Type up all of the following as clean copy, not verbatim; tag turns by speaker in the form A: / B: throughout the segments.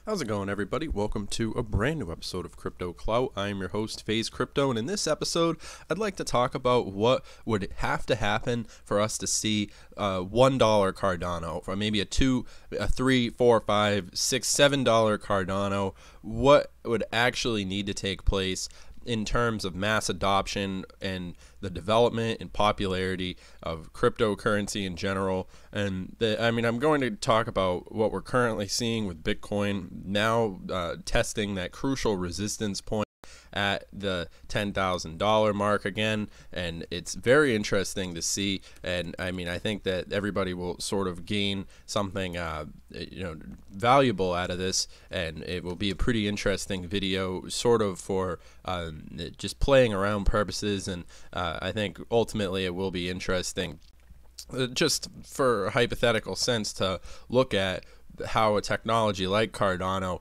A: How's it going, everybody? Welcome to a brand new episode of Crypto Clout. I'm your host, FaZe Crypto, and in this episode, I'd like to talk about what would have to happen for us to see $1 Cardano, or maybe a $2, a $3, $4, $5, $6, $7 Cardano. What would actually need to take place in terms of mass adoption and the development and popularity of cryptocurrency in general. And I'm going to talk about what we're currently seeing with Bitcoin now testing that crucial resistance point at the $10,000 mark again, and it's very interesting to see. And I think that everybody will sort of gain something valuable out of this, and it will be a pretty interesting video sort of for just playing around purposes. And I think ultimately it will be interesting just for a hypothetical sense to look at how a technology like Cardano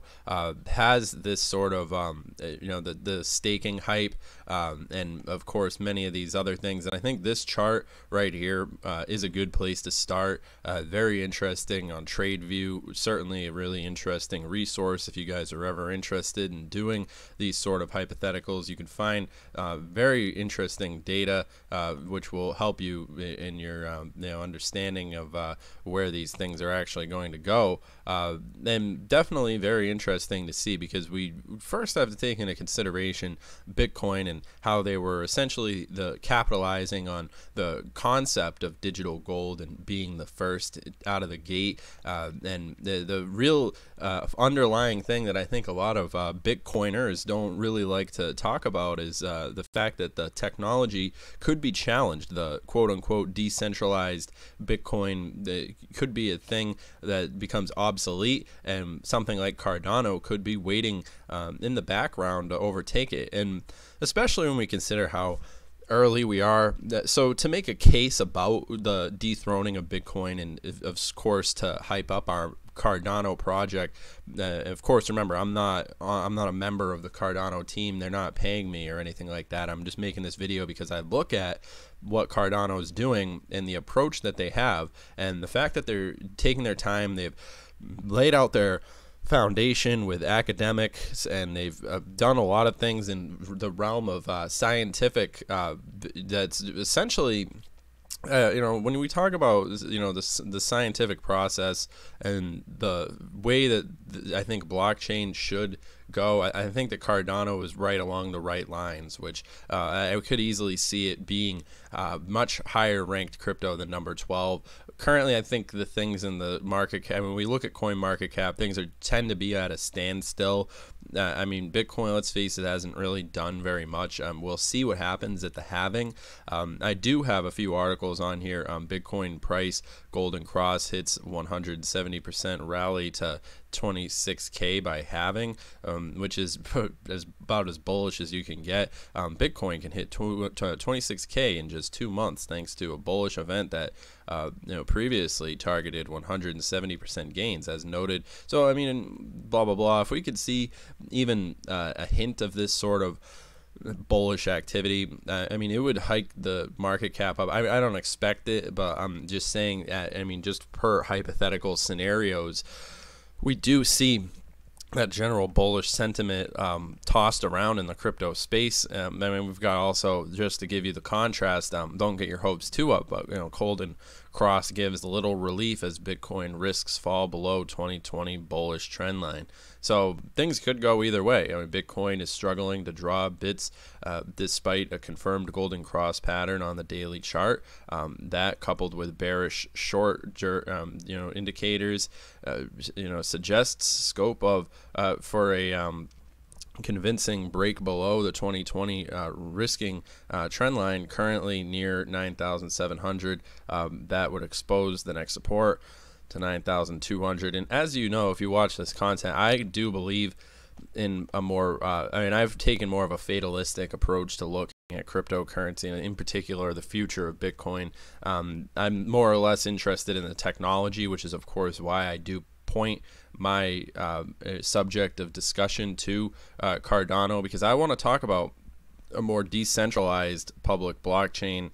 A: has this sort of the staking hype, and of course many of these other things. And I think this chart right here is a good place to start. Very interesting on TradeView, certainly a really interesting resource if you guys are ever interested in doing these sort of hypotheticals. You can find very interesting data which will help you in your understanding of where these things are actually going to go. And definitely very interesting to see, because we first have to take into consideration Bitcoin and how they were essentially capitalizing on the concept of digital gold and being the first out of the gate. And the real underlying thing that I think a lot of Bitcoiners don't really like to talk about is the fact that the technology could be challenged. The quote-unquote decentralized Bitcoin could be a thing that becomes obsolete, and something like Cardano could be waiting in the background to overtake it. And especially when we consider how early we are. So to make a case about the dethroning of Bitcoin, and of course to hype up our Cardano project, of course, remember, I'm not a member of the Cardano team. They're not paying me or anything like that. I'm just making this video because I look at what Cardano is doing and the approach that they have, and the fact that they're taking their time. They've laid out their foundation with academics, and they've done a lot of things in the realm of scientific that's essentially when we talk about the scientific process and the way that I think blockchain should go, I think that Cardano is right along the right lines, which I could easily see it being much higher ranked crypto than number 12. Currently, I think the things in the market cap, when we look at coin market cap, things tend to be at a standstill. Bitcoin, let's face it, hasn't really done very much. We'll see what happens at the halving. I do have a few articles on here. Bitcoin price, Golden Cross hits 170% rally to 26K by halving, which is about as bullish as you can get. Bitcoin can hit 26K in just 2 months, thanks to a bullish event that previously targeted 170% gains, as noted. So blah blah blah. If we could see even a hint of this sort of bullish activity, it would hike the market cap up. I don't expect it, but I'm just saying that, just per hypothetical scenarios, we do see that general bullish sentiment tossed around in the crypto space. We've got also, just to give you the contrast, don't get your hopes too up, but Golden Cross gives a little relief as Bitcoin risks fall below 2020 bullish trend line. So things could go either way. Bitcoin is struggling to draw bits despite a confirmed Golden Cross pattern on the daily chart. That, coupled with bearish short indicators, suggests scope of for a convincing break below the 2020 risking trend line, currently near 9,700. That would expose the next support to 9,200. And as you know, if you watch this content, I do believe in a more I've taken more of a fatalistic approach to looking at cryptocurrency, and in particular the future of Bitcoin. I'm more or less interested in the technology, which is of course why I do point my subject of discussion to Cardano, because I want to talk about a more decentralized public blockchain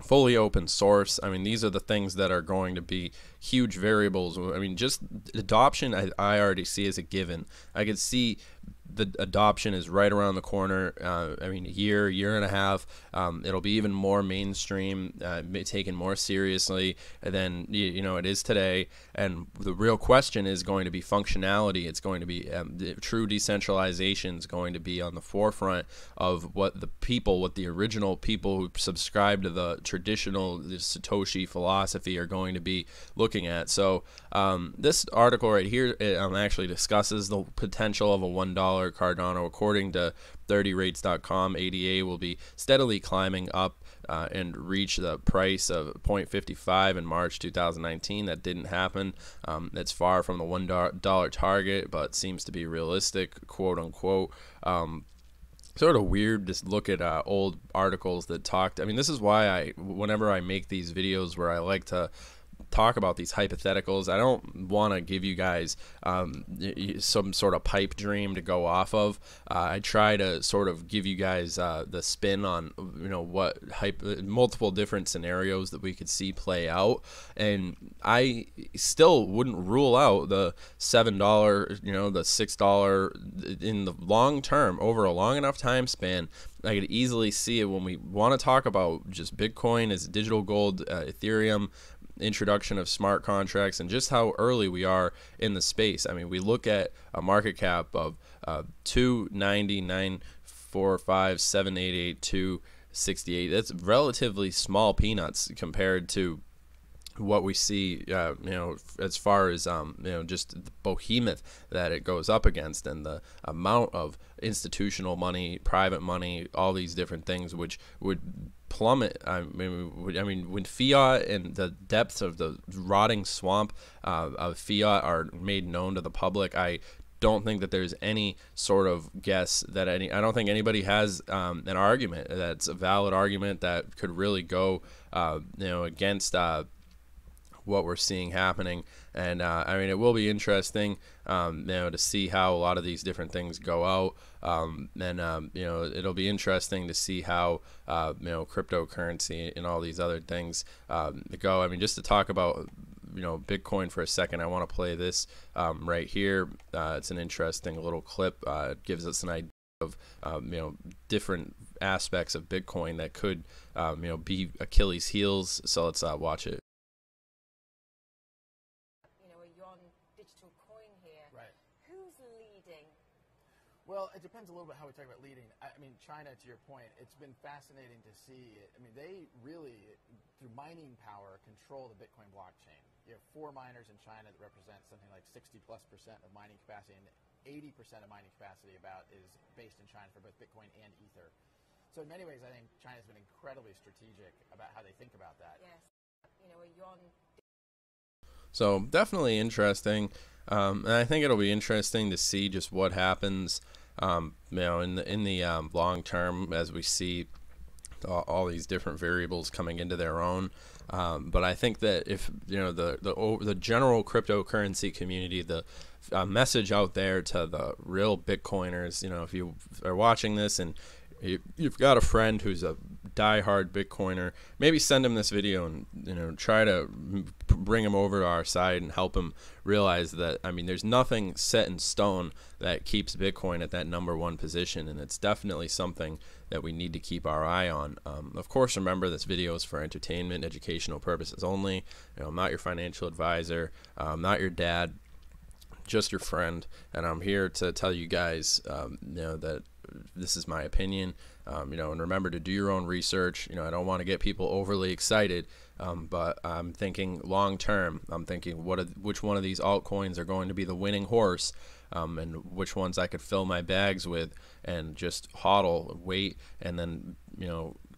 A: fully open source. I mean, these are the things that are going to be huge variables. I mean, just adoption, I already see as a given. I could see the adoption is right around the corner. I mean, a year and a half. It'll be even more mainstream, taken more seriously than it is today. And the real question is going to be functionality. It's going to be true decentralization is going to be on the forefront of what the original people who subscribe to the traditional Satoshi philosophy are going to be looking at. So this article right here actually discusses the potential of a $1 Cardano. According to 30rates.com, ADA will be steadily climbing up and reach the price of 0.55 in March 2019. That didn't happen. It's far from the $1 target, but seems to be realistic, quote unquote. Sort of weird to look at old articles that talked. I mean, this is why whenever I make these videos where I like to talk about these hypotheticals, I don't want to give you guys some sort of pipe dream to go off of. I try to sort of give you guys the spin on what multiple different scenarios that we could see play out, and I still wouldn't rule out the $7, the $6 in the long term over a long enough time span. I could easily see it when we want to talk about just Bitcoin as digital gold, Ethereum, introduction of smart contracts, and just how early we are in the space. I mean, we look at a market cap of 290,945,788,268. That's relatively small peanuts compared to what we see, as far as just the behemoth that it goes up against, and the amount of institutional money, private money, all these different things, which would plummet. I mean, when fiat and the depths of the rotting swamp of fiat are made known to the public, I don't think that there's any sort of guess that I don't think anybody has an argument that's a valid argument that could really go against what we're seeing happening. And I mean, it will be interesting to see how a lot of these different things go out, and it'll be interesting to see how cryptocurrency and all these other things go. I mean, just to talk about Bitcoin for a second, I want to play this right here. It's an interesting little clip. It gives us an idea of different aspects of Bitcoin that could be Achilles' heels. So let's watch it.
B: Well, it depends a little bit how we talk about leading. I mean, China, to your point, it's been fascinating to see. I mean, they really, through mining power, control the Bitcoin blockchain. You have 4 miners in China that represent something like 60+% of mining capacity, and 80% of mining capacity is based in China for both Bitcoin and Ether. So in many ways, I think China's been incredibly strategic about how they think about that. Yes.
A: So definitely interesting. And I think it'll be interesting to see just what happens, in the long term, as we see all these different variables coming into their own. But I think that if the general cryptocurrency community, the message out there to the real Bitcoiners, if you are watching this and you've got a friend who's a diehard Bitcoiner, maybe send him this video and try to bring him over to our side and help him realize that, I mean, there's nothing set in stone that keeps Bitcoin at that #1 position, and it's definitely something that we need to keep our eye on. Of course, remember, this video is for entertainment, educational purposes only. I'm not your financial advisor. I'm not your dad, just your friend, and I'm here to tell you guys, that this is my opinion, and remember to do your own research. I don't want to get people overly excited, but I'm thinking long term. I'm thinking which one of these altcoins are going to be the winning horse, and which ones I could fill my bags with and just hodl, wait, and then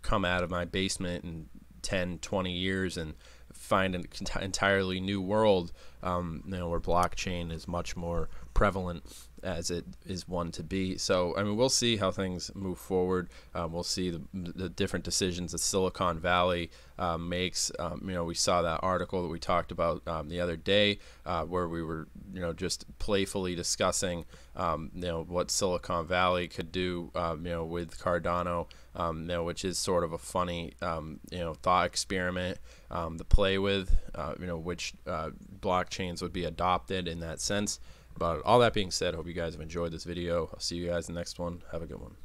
A: come out of my basement in 10, 20 years and find an entirely new world where blockchain is much more prevalent as it is one to be. So I mean, we'll see how things move forward. We'll see the different decisions that Silicon Valley makes. We saw that article that we talked about the other day, where we were just playfully discussing what Silicon Valley could do with Cardano, which is sort of a funny thought experiment to play with, which blockchains would be adopted in that sense. But all that being said, I hope you guys have enjoyed this video. I'll see you guys in the next one. Have a good one.